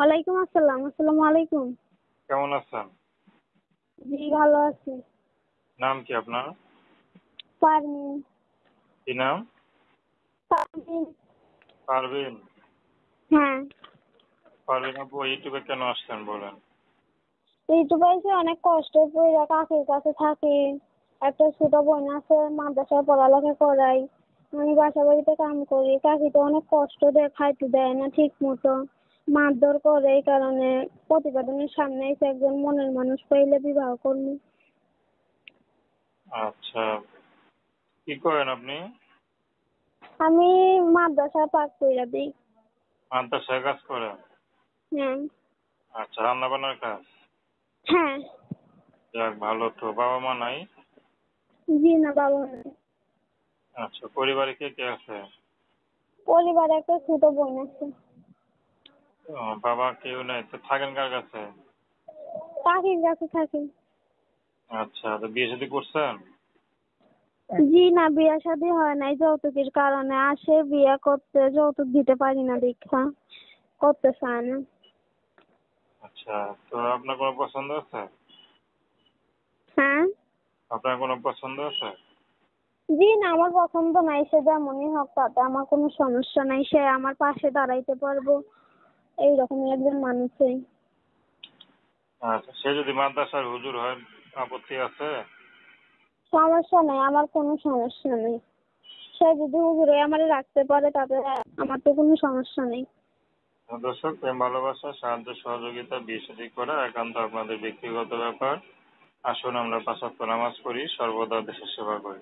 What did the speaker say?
ওয়ালাইকুম আসসালাম। আসসালামু আলাইকুম। কেমন আছেন? জি ভালো আছি। নাম কি আপনার? পারমিন। কি নাম? পারমিন। পারভিন। হ্যাঁ। পারভিন আপু ইউটিউবে কেন আসছেন বলেন? ইউটিউবে এসে অনেক কষ্ট করে কাকির কাছে থাকি। একটা ছোট বোন আছে, মাদ্রাসায় পড়ালেখা করাই। আমি বাসা বাড়িতে কাম করি। কাকি তো অনেক কষ্ট দেয়, খাইতে দেয় না ঠিক মতো, মারধর করে। এই কারণে প্রতিবেদনের সামনে এসে একজন মনের মানুষ পাইলে বিবাহ করবো। আচ্ছা, কি করেন আপনি? আমি মাদ্রাসায় পাক কইরা দিই। মাদ্রাসায় কাজ করেন? হ্যাঁ। আচ্ছা, রান্না বান্নার কাজ? হ্যাঁ। যাক ভালো তো। বাবা মা নাই? জি না, বাবা নাই। আচ্ছা, পরিবারে কে কে আছে? পরিবারে একটা ছোট বোন আছে। বাবা কেউ নাই, তো থাকেন কার কাছে? কাকির কাছে থাকি। আচ্ছা, তো বিয়ে শাদী করছেন? জি না, বিয়ে শাদী হয় নাই যৌতুকের কারণে। আসে বিয়ে করতে, যৌতুক দিতে পারি না দেখা করতে চায় না। আচ্ছা, তো আপনার কোনো পছন্দ আছে? হ্যাঁ। আপনার কোনো পছন্দ আছে? জি না, আমার পছন্দ নাই। সে যেমনই হোক তাতে আমার কোনো সমস্যা নাই। সে আমার পাশে দাঁড়াইতে পারবো, এইরকমই একজন মানুষ চাই। আচ্ছা, সে যদি মাদ্রাসার হুজুর হয় আপত্তি আছে? সমস্যা নাই, আমার কোনো সমস্যা নেই। সে যদি হুজুরে আমার রাখতে পারে তাতে আমার তো কোনো সমস্যা নেই। দর্শক, প্রেম ভালোবাসা সাহায্য সহযোগিতা বিয়ে শাদী করা একান্ত আপনাদের ব্যক্তিগত ব্যাপার। আসুন আমরা ৫ ওয়াক্ত নামাজ পড়ি, সর্বদা দেশের সেবা করি।